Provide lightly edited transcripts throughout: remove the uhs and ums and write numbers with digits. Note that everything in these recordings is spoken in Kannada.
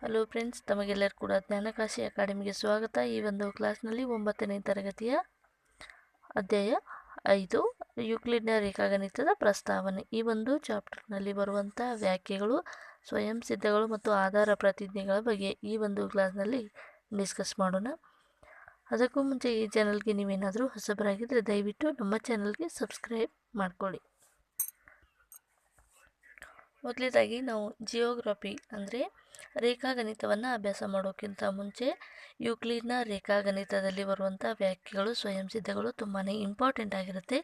ಹಲೋ ಫ್ರೆಂಡ್ಸ್, ತಮಗೆಲ್ಲರೂ ಕೂಡ ಜ್ಞಾನಕಾಶಿ ಅಕಾಡೆಮಿಗೆ ಸ್ವಾಗತ. ಈ ಒಂದು ಕ್ಲಾಸ್ನಲ್ಲಿ 9ನೇ ತರಗತಿಯ ಅಧ್ಯಾಯ 5 ಯೂಕ್ಲಿಡ್ನ ರೇಖಾಗಣಿತದ ಪ್ರಸ್ತಾವನೆ, ಈ ಒಂದು ಚಾಪ್ಟರ್ನಲ್ಲಿ ಬರುವಂಥ ವ್ಯಾಖ್ಯೆಗಳು, ಸ್ವಯಂ ಸಿದ್ಧಗಳು ಮತ್ತು ಆಧಾರ ಪ್ರತಿಜ್ಞೆಗಳ ಬಗ್ಗೆ ಈ ಒಂದು ಕ್ಲಾಸ್ನಲ್ಲಿ ಡಿಸ್ಕಸ್ ಮಾಡೋಣ. ಅದಕ್ಕೂ ಮುಂಚೆ ಈ ಚಾನಲ್ಗೆ ನೀವೇನಾದರೂ ಹೊಸಬರಾಗಿದ್ದರೆ ದಯವಿಟ್ಟು ನಮ್ಮ ಚಾನಲ್ಗೆ ಸಬ್ಸ್ಕ್ರೈಬ್ ಮಾಡ್ಕೊಳ್ಳಿ. ಮೊದಲನೇದಾಗಿ ನಾವು ಜಿಯೋಗ್ರಫಿ ಅಂದರೆ ರೇಖಾಗಣಿತವನ್ನು ಅಭ್ಯಾಸ ಮಾಡೋಕ್ಕಿಂತ ಮುಂಚೆ ಯೂಕ್ಲಿಡ್ನ ರೇಖಾಗಣಿತದಲ್ಲಿ ಬರುವಂಥ ವ್ಯಾಖ್ಯೆಗಳು, ಸ್ವಯಂ ಸಿದ್ಧಗಳು ತುಂಬಾ ಇಂಪಾರ್ಟೆಂಟ್ ಆಗಿರುತ್ತೆ.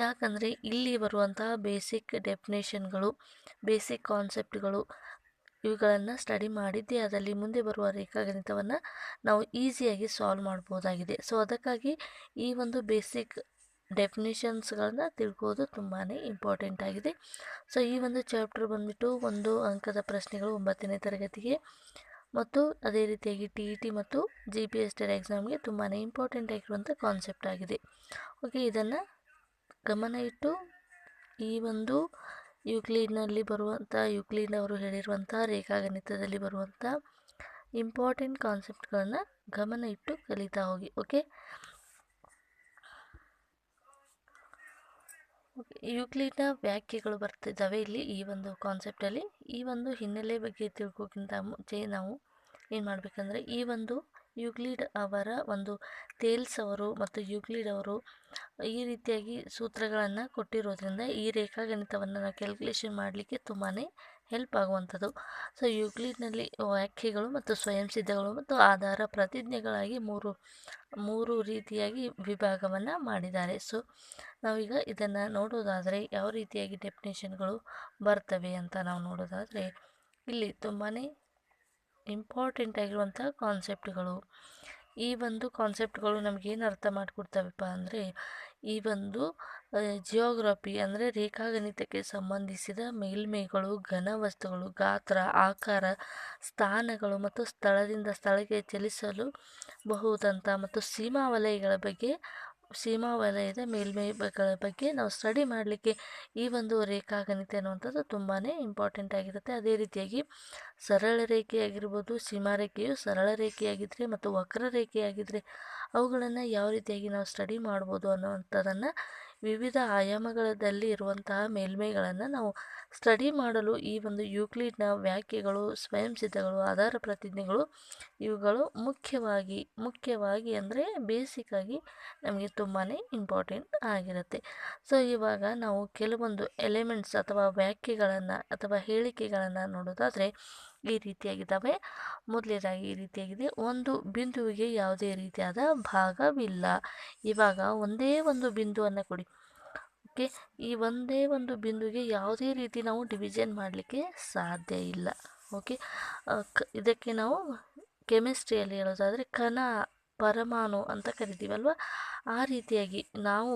ಯಾಕಂದರೆ ಇಲ್ಲಿ ಬರುವಂತಹ ಬೇಸಿಕ್ ಡೆಫಿನೇಷನ್ಗಳು, ಬೇಸಿಕ್ ಕಾನ್ಸೆಪ್ಟ್ಗಳು ಇವುಗಳನ್ನು ಸ್ಟಡಿ ಮಾಡಿದ್ದೇ ಆದಲ್ಲಿ ಮುಂದೆ ಬರುವ ರೇಖಾಗಣಿತವನ್ನು ನಾವು ಈಸಿಯಾಗಿ ಸಾಲ್ವ್ ಮಾಡ್ಬೋದಾಗಿದೆ. ಸೊ ಅದಕ್ಕಾಗಿ ಈ ಒಂದು ಬೇಸಿಕ್ ಡೆಫಿನೇಷನ್ಸ್ಗಳನ್ನ ತಿಳ್ಕೋದು ತುಂಬಾ ಇಂಪಾರ್ಟೆಂಟ್ ಆಗಿದೆ. ಸೊ ಈ ಒಂದು ಚಾಪ್ಟರ್ ಬಂದ್ಬಿಟ್ಟು 1 ಅಂಕದ ಪ್ರಶ್ನೆಗಳು 9ನೇ ತರಗತಿಗೆ ಮತ್ತು ಅದೇ ರೀತಿಯಾಗಿ TET ಮತ್ತು GPS ಎಕ್ಸಾಮ್ಗೆ ತುಂಬಾ ಇಂಪಾರ್ಟೆಂಟ್ ಆಗಿರುವಂಥ ಕಾನ್ಸೆಪ್ಟ್ ಆಗಿದೆ. ಓಕೆ, ಇದನ್ನು ಗಮನ ಇಟ್ಟು ಈ ಒಂದು ಯೂಕ್ಲಿಡ್ನಲ್ಲಿ ಬರುವಂಥ, ಯೂಕ್ಲಿಡ್ ಅವರು ಹೇಳಿರುವಂಥ ರೇಖಾಗಣಿತದಲ್ಲಿ ಬರುವಂಥ ಇಂಪಾರ್ಟೆಂಟ್ ಕಾನ್ಸೆಪ್ಟ್ಗಳನ್ನು ಗಮನ ಇಟ್ಟು ಕಲಿತಾ ಹೋಗಿ. ಓಕೆ, ಯೂಕ್ಲಿಡ್ನ ವ್ಯಾಖ್ಯೆಗಳು ಬರ್ತಿದ್ದಾವೆ ಇಲ್ಲಿ ಈ ಒಂದು ಕಾನ್ಸೆಪ್ಟಲ್ಲಿ. ಈ ಒಂದು ಹಿನ್ನೆಲೆ ಬಗ್ಗೆ ತಿಳ್ಕೋಕ್ಕಿಂತ ಮುಂಚೆ ನಾವು ಏನು ಮಾಡಬೇಕಂದ್ರೆ, ಈ ಒಂದು ಯೂಕ್ಲಿಡ್ ಅವರ ಒಂದು ಥೇಲ್ಸ್ ಅವರು ಮತ್ತು ಯೂಕ್ಲಿಡ್ ಅವರು ಈ ರೀತಿಯಾಗಿ ಸೂತ್ರಗಳನ್ನು ಕೊಟ್ಟಿರೋದ್ರಿಂದ ಈ ರೇಖಾಗಣಿತವನ್ನು ನಾವು ಕ್ಯಾಲ್ಕುಲೇಷನ್ ಮಾಡಲಿಕ್ಕೆ ತುಂಬಾ ಹೆಲ್ಪ್ ಆಗುವಂಥದ್ದು. ಸೊ ಯೂಕ್ಲಿಡ್ನಲ್ಲಿ ವ್ಯಾಖ್ಯೆಗಳು ಮತ್ತು ಸ್ವಯಂ ಸಿದ್ಧಗಳು ಮತ್ತು ಆಧಾರ ಪ್ರತಿಜ್ಞೆಗಳಾಗಿ ಮೂರು ರೀತಿಯಾಗಿ ವಿಭಾಗವನ್ನು ಮಾಡಿದ್ದಾರೆ. ಸೊ ನಾವೀಗ ಇದನ್ನು ನೋಡೋದಾದರೆ ಯಾವ ರೀತಿಯಾಗಿ ಡೆಫಿನೇಷನ್ಗಳು ಬರ್ತವೆ ಅಂತ ನಾವು ನೋಡೋದಾದರೆ, ಇಲ್ಲಿ ತುಂಬಾ ಇಂಪಾರ್ಟೆಂಟ್ ಆಗಿರುವಂಥ ಕಾನ್ಸೆಪ್ಟ್ಗಳು. ಈ ಒಂದು ಕಾನ್ಸೆಪ್ಟ್ಗಳು ನಮಗೇನು ಅರ್ಥ ಮಾಡಿಕೊಡ್ತವೆಪ್ಪ ಅಂದರೆ, ಈ ಒಂದು ಜಿಯೋಗ್ರಫಿ ಅಂದರೆ ರೇಖಾಗಣಿತಕ್ಕೆ ಸಂಬಂಧಿಸಿದ ಮೇಲ್ಮೈಗಳು, ಘನವಸ್ತುಗಳು, ಗಾತ್ರ, ಆಕಾರ, ಸ್ಥಾನಗಳು ಮತ್ತು ಸ್ಥಳದಿಂದ ಸ್ಥಳಕ್ಕೆ ಚಲಿಸಲು ಬಹುದಂತ ಮತ್ತು ಸೀಮಾ ವಲಯದ ಮೇಲ್ಮೈಗಳ ಬಗ್ಗೆ ನಾವು ಸ್ಟಡಿ ಮಾಡಲಿಕ್ಕೆ ಈ ಒಂದು ರೇಖಾಗಣಿತ ಅನ್ನುವಂಥದ್ದು ತುಂಬಾ ಇಂಪಾರ್ಟೆಂಟ್ ಆಗಿರುತ್ತೆ. ಅದೇ ರೀತಿಯಾಗಿ ಸರಳ ರೇಖೆಯಾಗಿರ್ಬೋದು, ಸೀಮಾರೇಖೆಯು ಸರಳ ರೇಖೆಯಾಗಿದ್ದರೆ ಮತ್ತು ವಕ್ರರೇಖೆಯಾಗಿದ್ದರೆ ಅವುಗಳನ್ನು ಯಾವ ರೀತಿಯಾಗಿ ನಾವು ಸ್ಟಡಿ ಮಾಡ್ಬೋದು ಅನ್ನುವಂಥದ್ದನ್ನು, ವಿವಿಧ ಆಯಾಮಗಳಲ್ಲಿ ಇರುವಂತಹ ಮೇಲ್ಮೈಗಳನ್ನು ನಾವು ಸ್ಟಡಿ ಮಾಡಲು ಈ ಒಂದು ಯೂಕ್ಲಿಡ್ನ ವ್ಯಾಖ್ಯೆಗಳು, ಸ್ವಯಂ ಸಿದ್ಧಗಳು, ಆಧಾರ ಪ್ರತಿಜ್ಞೆಗಳು ಇವುಗಳು ಮುಖ್ಯವಾಗಿ ಅಂದರೆ ಬೇಸಿಕ್ಕಾಗಿ ನಮಗೆ ತುಂಬಾ ಇಂಪಾರ್ಟೆಂಟ್ ಆಗಿರುತ್ತೆ. ಸೊ ಇವಾಗ ನಾವು ಕೆಲವೊಂದು ಎಲಿಮೆಂಟ್ಸ್ ಅಥವಾ ವ್ಯಾಖ್ಯೆಗಳನ್ನು ಅಥವಾ ಹೇಳಿಕೆಗಳನ್ನು ನೋಡೋದಾದರೆ ಈ ರೀತಿಯಾಗಿದ್ದಾವೆ. ಮೊದಲನೇದಾಗಿ ಈ ರೀತಿಯಾಗಿದೆ: ಒಂದು ಬಿಂದುವಿಗೆ ಯಾವುದೇ ರೀತಿಯಾದ ಭಾಗವಿಲ್ಲ. ಇವಾಗ ಒಂದೇ ಒಂದು ಬಿಂದುವನ್ನು ಕೊಡಿ. ಓಕೆ, ಈ ಒಂದೇ ಒಂದು ಬಿಂದುವಿಗೆ ಯಾವುದೇ ರೀತಿ ನಾವು ಡಿವಿಷನ್ ಮಾಡಲಿಕ್ಕೆ ಸಾಧ್ಯ ಇಲ್ಲ. ಓಕೆ, ಇದಕ್ಕೆ ನಾವು ಕೆಮಿಸ್ಟ್ರಿಯಲ್ಲಿ ಹೇಳೋದಾದರೆ ಕಣ, ಪರಮಾಣು ಅಂತ ಕರಿತೀವಲ್ವ, ಆ ರೀತಿಯಾಗಿ ನಾವು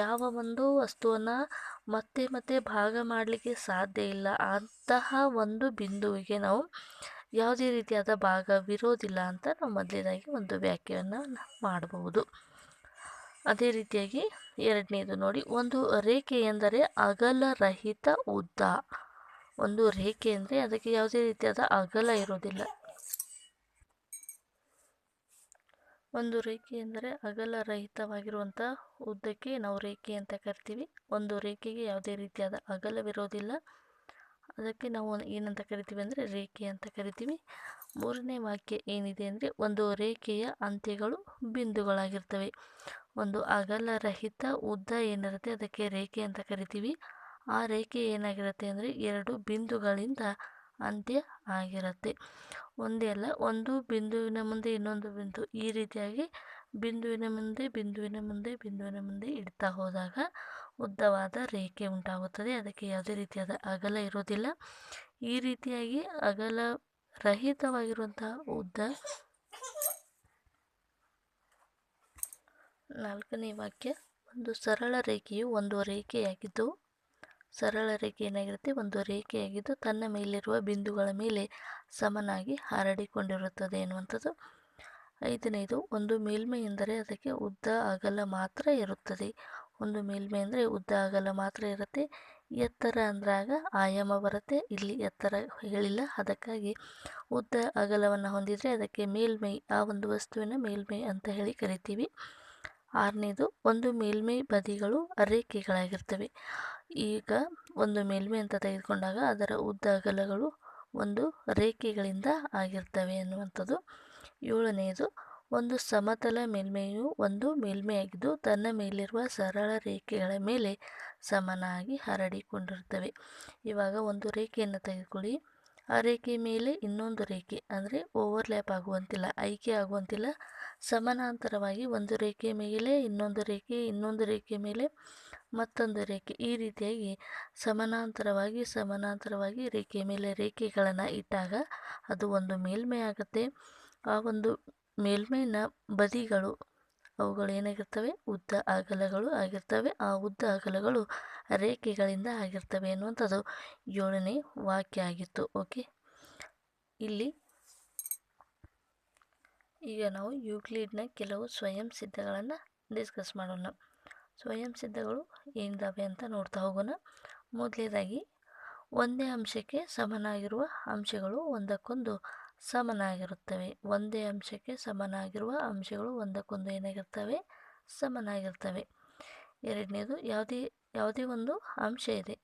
ಯಾವ ಒಂದು ವಸ್ತುವನ್ನು ಮತ್ತೆ ಭಾಗ ಮಾಡಲಿಕ್ಕೆ ಸಾಧ್ಯ ಇಲ್ಲ ಅಂತಹ ಒಂದು ಬಿಂದುವಿಗೆ ನಾವು ಯಾವುದೇ ರೀತಿಯಾದ ಭಾಗವಿರೋದಿಲ್ಲ ಅಂತ ನಾವು ಮೊದಲನೇದಾಗಿ ಒಂದು ವ್ಯಾಖ್ಯೆಯನ್ನು ಮಾಡಬಹುದು. ಅದೇ ರೀತಿಯಾಗಿ ಎರಡನೇದು ನೋಡಿ, ಒಂದು ರೇಖೆ ಎಂದರೆ ಅಗಲರಹಿತ ಉದ್ದ. ಒಂದು ರೇಖೆ ಅಂದರೆ ಅದಕ್ಕೆ ಯಾವುದೇ ರೀತಿಯಾದ ಅಗಲ ಇರೋದಿಲ್ಲ. ಒಂದು ರೇಖೆ ಎಂದರೆ ಅಗಲರಹಿತವಾಗಿರುವಂಥ ಉದ್ದಕ್ಕೆ ನಾವು ರೇಖೆ ಅಂತ ಕರಿತೀವಿ. ಒಂದು ರೇಖೆಗೆ ಯಾವುದೇ ರೀತಿಯಾದ ಅಗಲವಿರೋದಿಲ್ಲ, ಅದಕ್ಕೆ ನಾವು ಏನಂತ ಕರಿತೀವಿ ಅಂದರೆ ರೇಖೆ ಅಂತ ಕರಿತೀವಿ. ಮೂರನೇ ವಾಕ್ಯ ಏನಿದೆ ಅಂದರೆ, ಒಂದು ರೇಖೆಯ ಅಂತ್ಯಗಳು ಬಿಂದುಗಳಾಗಿರ್ತವೆ. ಒಂದು ಅಗಲರಹಿತ ಉದ್ದ ಏನಿರುತ್ತೆ ಅದಕ್ಕೆ ರೇಖೆ ಅಂತ ಕರಿತೀವಿ. ಆ ರೇಖೆ ಏನಾಗಿರುತ್ತೆ ಅಂದರೆ 2 ಬಿಂದುಗಳಿಂದ ಅಂತ್ಯ ಆಗಿರುತ್ತೆ. ಒಂದೇ ಅಲ್ಲ, ಒಂದು ಬಿಂದುವಿನ ಮುಂದೆ ಇನ್ನೊಂದು ಬಿಂದು, ಈ ರೀತಿಯಾಗಿ ಬಿಂದುವಿನ ಮುಂದೆ ಇಡ್ತಾ ಹೋದಾಗ ಉದ್ದವಾದ ರೇಖೆ ಉಂಟಾಗುತ್ತದೆ. ಅದಕ್ಕೆ ಯಾವುದೇ ರೀತಿಯಾದ ಅಗಲ ಇರೋದಿಲ್ಲ. ಈ ರೀತಿಯಾಗಿ ಅಗಲ ರಹಿತವಾಗಿರುವಂತಹ ಉದ್ದ. ನಾಲ್ಕನೇ ವಾಕ್ಯ, ಒಂದು ಸರಳ ರೇಖೆಯು ಒಂದು ರೇಖೆಯಾಗಿದ್ದು, ಸರಳ ರೇಖೆ ಏನಾಗಿರುತ್ತೆ, ಒಂದು ರೇಖೆಯಾಗಿದ್ದು ತನ್ನ ಮೇಲಿರುವ ಬಿಂದುಗಳ ಮೇಲೆ ಸಮನಾಗಿ ಹರಡಿಕೊಂಡಿರುತ್ತದೆ ಎನ್ನುವಂಥದ್ದು. ಐದನೇದು, ಒಂದು ಮೇಲ್ಮೈ ಎಂದರೆ ಅದಕ್ಕೆ ಉದ್ದ ಅಗಲ ಮಾತ್ರ ಇರುತ್ತದೆ. ಒಂದು ಮೇಲ್ಮೈ ಅಂದರೆ ಉದ್ದ ಅಗಲ ಮಾತ್ರ ಇರುತ್ತೆ. ಎತ್ತರ ಅಂದ್ರಾಗ ಆಯಾಮ ಬರುತ್ತೆ. ಇಲ್ಲಿ ಎತ್ತರ ಹೇಳಿಲ್ಲ, ಅದಕ್ಕಾಗಿ ಉದ್ದ ಅಗಲವನ್ನು ಹೊಂದಿದರೆ ಅದಕ್ಕೆ ಮೇಲ್ಮೈ, ಆ ಒಂದು ವಸ್ತುವಿನ ಮೇಲ್ಮೈ ಅಂತ ಹೇಳಿ ಕರಿತೀವಿ. ಆರನೇದು, ಒಂದು ಮೇಲ್ಮೈ ಬದಿಗಳು ರೇಖೆಗಳಾಗಿರ್ತವೆ. ಈಗ ಒಂದು ಮೇಲ್ಮೈ ಅಂತ ತೆಗೆದುಕೊಂಡಾಗ ಅದರ ಉದ್ದ ಅಗಲಗಳು ಒಂದು ರೇಖೆಗಳಿಂದ ಆಗಿರ್ತವೆ ಅನ್ನುವಂಥದ್ದು. ಏಳನೆಯದು, ಒಂದು ಸಮತಲ ಮೇಲ್ಮೈಯು ಒಂದು ಮೇಲ್ಮೈಯಾಗಿದ್ದು ತನ್ನ ಮೇಲಿರುವ ಸರಳ ರೇಖೆಗಳ ಮೇಲೆ ಸಮನಾಗಿ ಹರಡಿಕೊಂಡಿರುತ್ತವೆ. ಇವಾಗ ಒಂದು ರೇಖೆಯನ್ನು ತೆಗೆದುಕೊಳ್ಳಿ. ಆ ರೇಖೆ ಮೇಲೆ ಇನ್ನೊಂದು ರೇಖೆ ಅಂದರೆ ಓವರ್ಲ್ಯಾಪ್ ಆಗುವಂತಿಲ್ಲ, ಆಯ್ಕೆ ಆಗುವಂತಿಲ್ಲ, ಸಮಾನಾಂತರವಾಗಿ ಒಂದು ರೇಖೆ ಮೇಲೆ ಇನ್ನೊಂದು ರೇಖೆ, ಇನ್ನೊಂದು ರೇಖೆ ಮೇಲೆ ಮತ್ತೊಂದು ರೇಖೆ, ಈ ರೀತಿಯಾಗಿ ಸಮಾನಾಂತರವಾಗಿ ರೇಖೆ ಮೇಲೆ ರೇಖೆಗಳನ್ನು ಇಟ್ಟಾಗ ಅದು ಒಂದು ಮೇಲ್ಮೈ ಆಗುತ್ತೆ. ಆ ಒಂದು ಮೇಲ್ಮೈನ ಬದಿಗಳು ಅವುಗಳು ಏನಾಗಿರ್ತವೆ, ಉದ್ದ ಅಗಲಗಳು ಆಗಿರ್ತವೆ. ಆ ಉದ್ದ ಅಗಲಗಳು ರೇಖೆಗಳಿಂದ ಆಗಿರ್ತವೆ ಅನ್ನುವಂಥದ್ದು 7ನೇ ವಾಕ್ಯ ಆಗಿತ್ತು. ಓಕೆ, ಇಲ್ಲಿ ಈಗ ನಾವು ಯೂಕ್ಲಿಡ್ನ ಕೆಲವು ಸ್ವಯಂ ಸಿದ್ಧಗಳನ್ನು ಡಿಸ್ಕಸ್ ಮಾಡೋಣ. ಸ್ವಯಂ ಸಿದ್ಧಗಳು ಏನಿದ್ದಾವೆ ಅಂತ ನೋಡ್ತಾ ಹೋಗೋಣ. ಮೊದಲನೇದಾಗಿ, ಒಂದೇ ಅಂಶಕ್ಕೆ ಸಮನಾಗಿರುವ ಅಂಶಗಳು ಒಂದಕ್ಕೊಂದು ಸಮನಾಗಿರುತ್ತವೆ. ಒಂದೇ ಅಂಶಕ್ಕೆ ಸಮನಾಗಿರುವ ಅಂಶಗಳು ಒಂದಕ್ಕೊಂದು ಏನಾಗಿರ್ತವೆ, ಸಮನಾಗಿರ್ತವೆ. ಎರಡನೇದು, ಯಾವುದೇ ಒಂದು ಅಂಶ ಇದೆ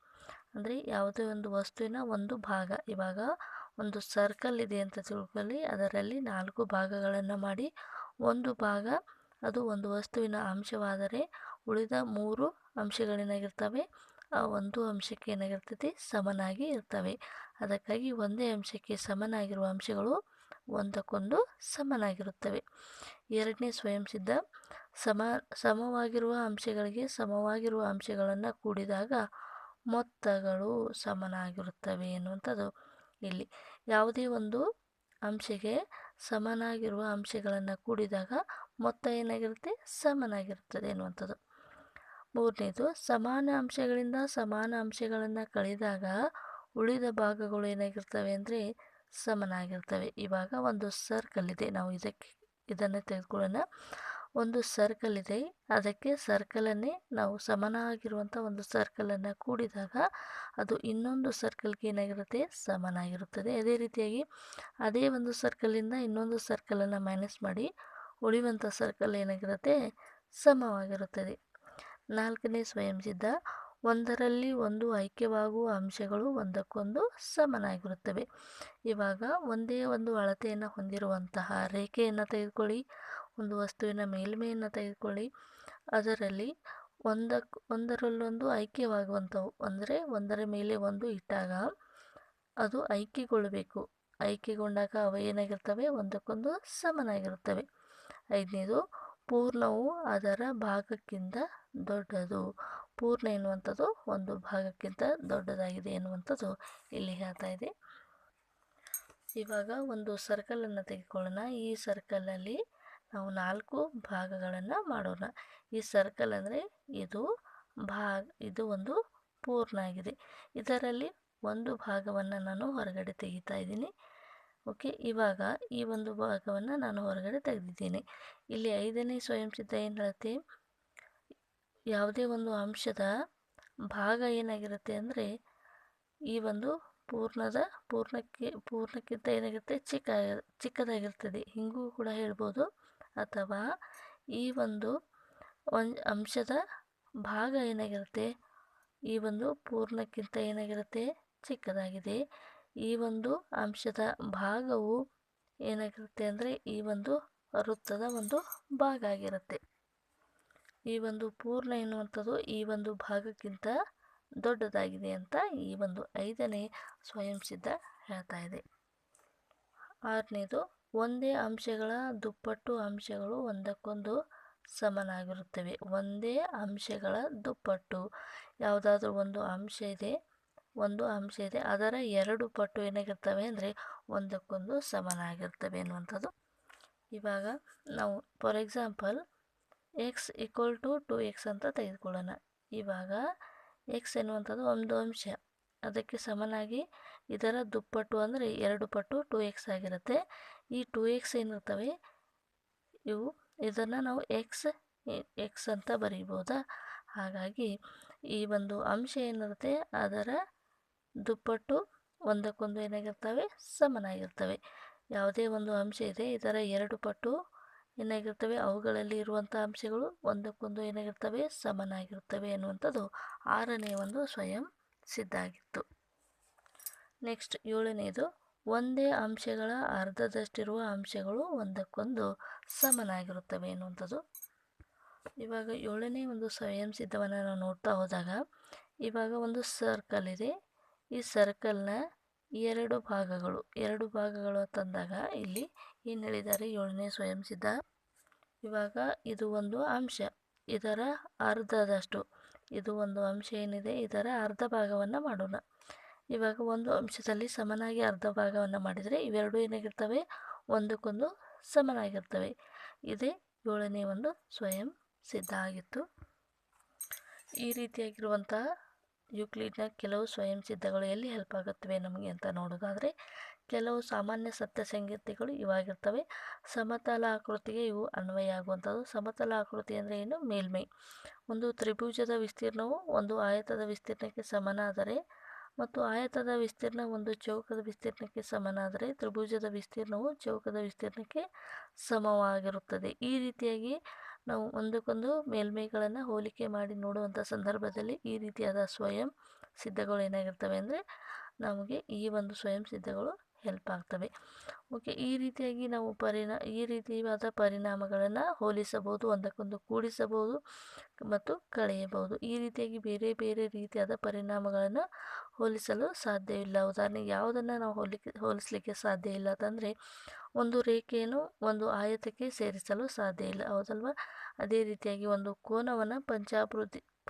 ಅಂದರೆ ಯಾವುದೇ ಒಂದು ವಸ್ತುವಿನ ಒಂದು ಭಾಗ. ಇವಾಗ ಒಂದು ಸರ್ಕಲ್ ಇದೆ ಅಂತ ತಿಳ್ಕೊಳ್ಳಿ, ಅದರಲ್ಲಿ 4 ಭಾಗಗಳನ್ನು ಮಾಡಿ ಒಂದು ಭಾಗ ಅದು ಒಂದು ವಸ್ತುವಿನ ಅಂಶವಾದರೆ ಉಳಿದ 3 ಅಂಶಗಳೇನಾಗಿರ್ತವೆ, ಆ ಒಂದು ಅಂಶಕ್ಕೆ ಏನಾಗಿರ್ತೈತಿ, ಸಮನಾಗಿ ಇರ್ತವೆ. ಅದಕ್ಕಾಗಿ ಒಂದೇ ಅಂಶಕ್ಕೆ ಸಮನಾಗಿರುವ ಅಂಶಗಳು ಒಂದಕ್ಕೊಂದು ಸಮನಾಗಿರುತ್ತವೆ. ಎರಡನೇ ಸ್ವಯಂ ಸಿದ್ಧ, ಸಮವಾಗಿರುವ ಅಂಶಗಳಿಗೆ ಸಮವಾಗಿರುವ ಅಂಶಗಳನ್ನು ಕೂಡಿದಾಗ ಮೊತ್ತಗಳು ಸಮನಾಗಿರುತ್ತವೆ ಎನ್ನುವಂಥದ್ದು. ಇಲ್ಲಿ ಯಾವುದೇ ಒಂದು ಅಂಶಕ್ಕೆ ಸಮನಾಗಿರುವ ಅಂಶಗಳನ್ನು ಕೂಡಿದಾಗ ಮೊತ್ತ ಏನಾಗಿರುತ್ತೆ, ಸಮನಾಗಿರುತ್ತದೆ ಎನ್ನುವಂಥದ್ದು. ಮೂರನೇದು, ಸಮಾನ ಅಂಶಗಳಿಂದ ಸಮಾನ ಅಂಶಗಳನ್ನು ಕಳೆದಾಗ ಉಳಿದ ಭಾಗಗಳು ಏನಾಗಿರ್ತವೆ ಅಂದರೆ ಸಮನಾಗಿರ್ತವೆ. ಇವಾಗ ಒಂದು ಸರ್ಕಲ್ ಇದೆ, ನಾವು ಇದನ್ನು ತೆಗೆದುಕೊಳ್ಳೋಣ. ಒಂದು ಸರ್ಕಲ್ ಇದೆ, ಅದಕ್ಕೆ ಸರ್ಕಲನ್ನೇ ನಾವು ಸಮನಾಗಿರುವಂಥ ಒಂದು ಸರ್ಕಲನ್ನು ಕೂಡಿದಾಗ ಅದು ಇನ್ನೊಂದು ಸರ್ಕಲ್ಗೆ ಏನಾಗಿರುತ್ತೆ, ಸಮನಾಗಿರುತ್ತದೆ. ಅದೇ ರೀತಿಯಾಗಿ ಅದೇ ಒಂದು ಸರ್ಕಲಿಂದ ಇನ್ನೊಂದು ಸರ್ಕಲನ್ನು ಮೈನಸ್ ಮಾಡಿ ಉಳಿಯುವಂಥ ಸರ್ಕಲ್ ಏನಾಗಿರುತ್ತೆ, ಸಮವಾಗಿರುತ್ತದೆ. ನಾಲ್ಕನೇ ಸ್ವಯಂ ಸಿದ್ಧ, ಒಂದರಲ್ಲಿ ಒಂದು ಐಕ್ಯವಾಗುವ ಅಂಶಗಳು ಒಂದಕ್ಕೊಂದು ಸಮನಾಗಿರುತ್ತವೆ. ಇವಾಗ ಒಂದೇ ಒಂದು ಅಳತೆಯನ್ನು ಹೊಂದಿರುವಂತಹ ರೇಖೆಯನ್ನು ತೆಗೆದುಕೊಳ್ಳಿ, ಒಂದು ವಸ್ತುವಿನ ಮೇಲ್ಮೈಯನ್ನು ತೆಗೆದುಕೊಳ್ಳಿ, ಅದರಲ್ಲಿ ಒಂದರಲ್ಲೊಂದು ಐಕ್ಯವಾಗುವಂಥವು ಅಂದರೆ ಒಂದರ ಮೇಲೆ ಒಂದು ಇಟ್ಟಾಗ ಅದು ಐಕ್ಯಗೊಳ್ಳಬೇಕು. ಐಕ್ಯಗೊಂಡಾಗ ಅವು ಏನಾಗಿರ್ತವೆ, ಒಂದಕ್ಕೊಂದು ಸಮನಾಗಿರುತ್ತವೆ. ಐದನೇದು, ಪೂರ್ಣವು ಅದರ ಭಾಗಕ್ಕಿಂತ ದೊಡ್ಡದು. ಪೂರ್ಣ ಎನ್ನುವಂಥದ್ದು ಒಂದು ಭಾಗಕ್ಕಿಂತ ದೊಡ್ಡದಾಗಿದೆ ಎನ್ನುವಂಥದ್ದು ಇಲ್ಲಿ ಹೇಳ್ತಾ ಇದೆ. ಇವಾಗ ಒಂದು ಸರ್ಕಲನ್ನು ತೆಗೆದುಕೊಳ್ಳೋಣ. ಈ ಸರ್ಕಲಲ್ಲಿ ನಾವು 4 ಭಾಗಗಳನ್ನು ಮಾಡೋಣ. ಈ ಸರ್ಕಲ್ ಅಂದರೆ ಇದು ಒಂದು ಪೂರ್ಣ ಆಗಿದೆ. ಇದರಲ್ಲಿ ಒಂದು ಭಾಗವನ್ನು ನಾನು ಹೊರಗಡೆ ತೆಗಿತಾ ಇದ್ದೀನಿ. ಓಕೆ, ಇವಾಗ ಈ ಒಂದು ಭಾಗವನ್ನು ನಾನು ಹೊರಗಡೆ ತೆಗೆದಿದ್ದೀನಿ. ಇಲ್ಲಿ 5ನೇ ಸ್ವಯಂ ಸಿದ್ಧ ಏನು ಹೇಳುತ್ತೆ, ಯಾವುದೇ ಒಂದು ಅಂಶದ ಭಾಗ ಏನಾಗಿರುತ್ತೆ ಅಂದರೆ ಈ ಒಂದು ಪೂರ್ಣಕ್ಕಿಂತ ಏನಾಗಿರುತ್ತೆ, ಚಿಕ್ಕದಾಗಿರ್ತದೆ, ಹಿಂಗೂ ಕೂಡ ಹೇಳ್ಬೋದು. ಅಥವಾ ಈ ಒಂದು ಅಂಶದ ಭಾಗ ಏನಾಗಿರುತ್ತೆ, ಈ ಒಂದು ಪೂರ್ಣಕ್ಕಿಂತ ಏನಾಗಿರುತ್ತೆ, ಚಿಕ್ಕದಾಗಿದೆ. ಈ ಒಂದು ಅಂಶದ ಭಾಗವು ಏನಾಗಿರುತ್ತೆ ಅಂದರೆ ಈ ಒಂದು ವೃತ್ತದ ಒಂದು ಭಾಗ ಆಗಿರುತ್ತೆ. ಈ ಒಂದು ಪೂರ್ಣ ಎನ್ನುವಂಥದ್ದು ಈ ಒಂದು ಭಾಗಕ್ಕಿಂತ ದೊಡ್ಡದಾಗಿದೆ ಅಂತ ಈ ಒಂದು 5ನೇ ಸ್ವಯಂ ಸಿದ್ಧ ಹೇಳ್ತಾ ಇದೆ. 6ನೇದು, ಒಂದೇ ಅಂಶಗಳ ದುಪ್ಪಟ್ಟು ಅಂಶಗಳು ಒಂದಕ್ಕೊಂದು ಸಮನಾಗಿರುತ್ತವೆ. ಒಂದೇ ಅಂಶಗಳ ದುಪ್ಪಟ್ಟು, ಯಾವುದಾದ್ರೂ ಒಂದು ಅಂಶ ಇದೆ ಅದರ 2 ಪಟ್ಟು ಏನಾಗಿರ್ತವೆ ಅಂದರೆ ಒಂದಕ್ಕೊಂದು ಸಮನಾಗಿರ್ತವೆ ಎನ್ನುವಂಥದ್ದು. ಇವಾಗ ನಾವು ಫಾರ್ ಎಕ್ಸಾಂಪಲ್ x = 2x ಅಂತ ತೆಗೆದುಕೊಳ್ಳೋಣ. ಇವಾಗ x ಎನ್ನುವಂಥದ್ದು ಒಂದು ಅಂಶ, ಅದಕ್ಕೆ ಸಮನಾಗಿ ಇದರ ದುಪ್ಪಟ್ಟು ಅಂದರೆ 2 ಪಟ್ಟು 2x ಆಗಿರುತ್ತೆ. ಈ 2x ಏನಿರ್ತವೆ ಇದನ್ನು ನಾವು x ಅಂತ ಬರೀಬೋದಾ. ಹಾಗಾಗಿ ಈ ಒಂದು ಅಂಶ ಏನಿರುತ್ತೆ ಅದರ ದುಪ್ಪಟ್ಟು ಒಂದಕ್ಕೊಂದು ಏನಾಗಿರ್ತವೆ, ಸಮನಾಗಿರ್ತವೆ. ಯಾವುದೇ ಒಂದು ಅಂಶ ಇದೆ ಇದರ 2 ಪಟ್ಟು ಏನಾಗಿರ್ತವೆ, ಅವುಗಳಲ್ಲಿ ಇರುವಂಥ ಅಂಶಗಳು ಒಂದಕ್ಕೊಂದು ಏನಾಗಿರ್ತವೆ, ಸಮನಾಗಿರ್ತವೆ ಎನ್ನುವಂಥದ್ದು 6ನೇ ಒಂದು ಸ್ವಯಂ ಸಿದ್ಧ ಆಗಿತ್ತು. ನೆಕ್ಸ್ಟ್ 7ನೇದು, ಒಂದೇ ಅಂಶಗಳ ಅರ್ಧದಷ್ಟಿರುವ ಅಂಶಗಳು ಒಂದಕ್ಕೊಂದು ಸಮನಾಗಿರುತ್ತವೆ ಎನ್ನುವಂಥದ್ದು. ಇವಾಗ 7ನೇ ಒಂದು ಸ್ವಯಂ ಸಿದ್ಧವನ್ನು ನಾವು ನೋಡ್ತಾ ಹೋದಾಗ, ಇವಾಗ ಒಂದು ಸರ್ಕಲ್ ಇದೆ. ಈ ಸರ್ಕಲ್ನ 2 ಭಾಗಗಳು ತಂದಾಗ ಇಲ್ಲಿ ಏನು ಹೇಳಿದ್ದಾರೆ, 7ನೇ ಸ್ವಯಂ ಸಿದ್ಧ. ಇವಾಗ ಇದು ಒಂದು ಅಂಶ, ಇದರ ಅರ್ಧದಷ್ಟು, ಇದು ಒಂದು ಅಂಶ ಏನಿದೆ ಇದರ ಅರ್ಧ ಭಾಗವನ್ನು ಮಾಡೋಣ. ಇವಾಗ ಒಂದು ಅಂಶದಲ್ಲಿ ಸಮನಾಗಿ ಅರ್ಧ ಭಾಗವನ್ನು ಮಾಡಿದರೆ ಇವೆರಡು ಏನಾಗಿರ್ತವೆ, ಒಂದಕ್ಕೊಂದು ಸಮನಾಗಿರ್ತವೆ. ಇದೇ 7ನೇ ಒಂದು ಸ್ವಯಂ ಸಿದ್ಧ ಆಗಿತ್ತು. ಈ ರೀತಿಯಾಗಿರುವಂತಹ ಯೂಕ್ಲಿಡ್ನ ಕೆಲವು ಸ್ವಯಂ ಸಿದ್ಧಗಳು ಎಲ್ಲಿ ಹೆಲ್ಪ್ ಆಗುತ್ತವೆ ನಮಗೆ ಅಂತ ನೋಡೋದಾದರೆ, ಕೆಲವು ಸಾಮಾನ್ಯ ಸತ್ಯ ಸಂಗತಿಗಳು ಇವಾಗಿರ್ತವೆ. ಸಮತಲ ಆಕೃತಿಗೆ ಇವು ಅನ್ವಯ ಆಗುವಂಥದ್ದು. ಸಮತಲ ಆಕೃತಿ ಅಂದರೆ ಏನು, ಮೇಲ್ಮೈ. ಒಂದು ತ್ರಿಭುಜದ ವಿಸ್ತೀರ್ಣವು ಒಂದು ಆಯತದ ವಿಸ್ತೀರ್ಣಕ್ಕೆ ಸಮನಾದರೆ ಮತ್ತು ಆಯತದ ವಿಸ್ತೀರ್ಣ ಒಂದು ಚೌಕದ ವಿಸ್ತೀರ್ಣಕ್ಕೆ ಸಮನಾದರೆ ತ್ರಿಭುಜದ ವಿಸ್ತೀರ್ಣವು ಚೌಕದ ವಿಸ್ತೀರ್ಣಕ್ಕೆ ಸಮವಾಗಿರುತ್ತದೆ. ಈ ರೀತಿಯಾಗಿ ನಾವು ಒಂದಕ್ಕೊಂದು ಮೇಲ್ಮೈಗಳನ್ನು ಹೋಲಿಕೆ ಮಾಡಿ ನೋಡುವಂಥ ಸಂದರ್ಭದಲ್ಲಿ ಈ ರೀತಿಯಾದ ಸ್ವಯಂ ಸಿದ್ಧಗಳು ಏನಾಗಿರ್ತವೆ ಅಂದರೆ ನಮಗೆ ಈ ಒಂದು ಸ್ವಯಂ ಸಿದ್ಧಗಳು ಹೆಲ್ಪ್ ಆಗ್ತವೆ. ಓಕೆ, ಈ ರೀತಿಯಾಗಿ ನಾವು ಈ ರೀತಿಯಾದ ಪರಿಣಾಮಗಳನ್ನು ಹೋಲಿಸಬಹುದು, ಒಂದಕ್ಕೊಂದು ಕೂಡಿಸಬಹುದು ಮತ್ತು ಕಳೆಯಬಹುದು. ಈ ರೀತಿಯಾಗಿ ಬೇರೆ ಬೇರೆ ರೀತಿಯಾದ ಪರಿಣಾಮಗಳನ್ನು ಹೋಲಿಸಲು ಸಾಧ್ಯವಿಲ್ಲ. ಉದಾಹರಣೆಗೆ ಯಾವುದನ್ನು ನಾವು ಹೋಲಿಸಲಿಕ್ಕೆ ಸಾಧ್ಯ ಇಲ್ಲ ಅಂತಂದರೆ, ಒಂದು ರೇಖೆಯನ್ನು ಒಂದು ಆಯತಕ್ಕೆ ಸೇರಿಸಲು ಸಾಧ್ಯ ಇಲ್ಲ, ಹೌದಲ್ವಾ? ಅದೇ ರೀತಿಯಾಗಿ ಒಂದು ಕೋನವನ್ನು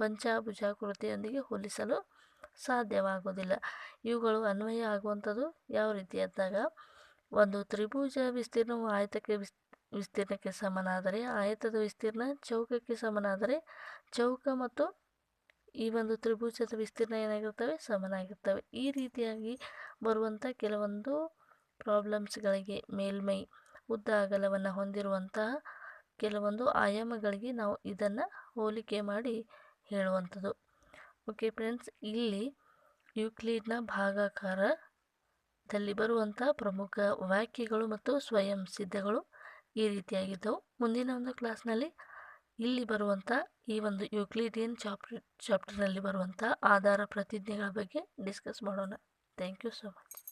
ಪಂಚಭುಜಾಕೃತಿಯೊಂದಿಗೆ ಹೋಲಿಸಲು ಸಾಧ್ಯವಾಗುವುದಿಲ್ಲ. ಇವುಗಳು ಅನ್ವಯ ಆಗುವಂಥದ್ದು ಯಾವ ರೀತಿ ಅಂದಾಗ, ಒಂದು ತ್ರಿಭುಜ ವಿಸ್ತೀರ್ಣವು ಆಯತಕ್ಕೆ ವಿಸ್ತೀರ್ಣಕ್ಕೆ ಸಮನಾದರೆ ಆಯತದ ವಿಸ್ತೀರ್ಣ ಚೌಕಕ್ಕೆ ಸಮನಾದರೆ ಚೌಕ ಮತ್ತು ಈ ಒಂದು ತ್ರಿಭುಜದ ವಿಸ್ತೀರ್ಣ ಏನಾಗಿರ್ತವೆ, ಸಮನಾಗಿರ್ತವೆ. ಈ ರೀತಿಯಾಗಿ ಬರುವಂಥ ಕೆಲವೊಂದು ಪ್ರಾಬ್ಲಮ್ಸ್ಗಳಿಗೆ ಮೇಲ್ಮೈ ಉದ್ದ ಅಗಲವನ್ನು ಹೊಂದಿರುವಂತಹ ಕೆಲವೊಂದು ಆಯಾಮಗಳಿಗೆ ನಾವು ಇದನ್ನು ಹೋಲಿಕೆ ಮಾಡಿ ಹೇಳುವಂಥದ್ದು. ಓಕೆ ಫ್ರೆಂಡ್ಸ್, ಇಲ್ಲಿ ಯೂಕ್ಲಿಡ್ನ ಭಾಗಾಕಾರದಲ್ಲಿ ಬರುವಂಥ ಪ್ರಮುಖ ವಾಕ್ಯಗಳು ಮತ್ತು ಸ್ವಯಂ ಸಿದ್ಧಗಳು ಈ ರೀತಿಯಾಗಿದ್ದವು. ಮುಂದಿನ ಒಂದು ಕ್ಲಾಸ್ನಲ್ಲಿ ಇಲ್ಲಿ ಬರುವಂಥ ಈ ಒಂದು ಯೂಕ್ಲಿಡಿಯನ್ ಚಾಪ್ಟರ್ನಲ್ಲಿ ಬರುವಂಥ ಆಧಾರ ಪ್ರತಿಜ್ಞೆಗಳ ಬಗ್ಗೆ ಡಿಸ್ಕಸ್ ಮಾಡೋಣ. Thank you so much.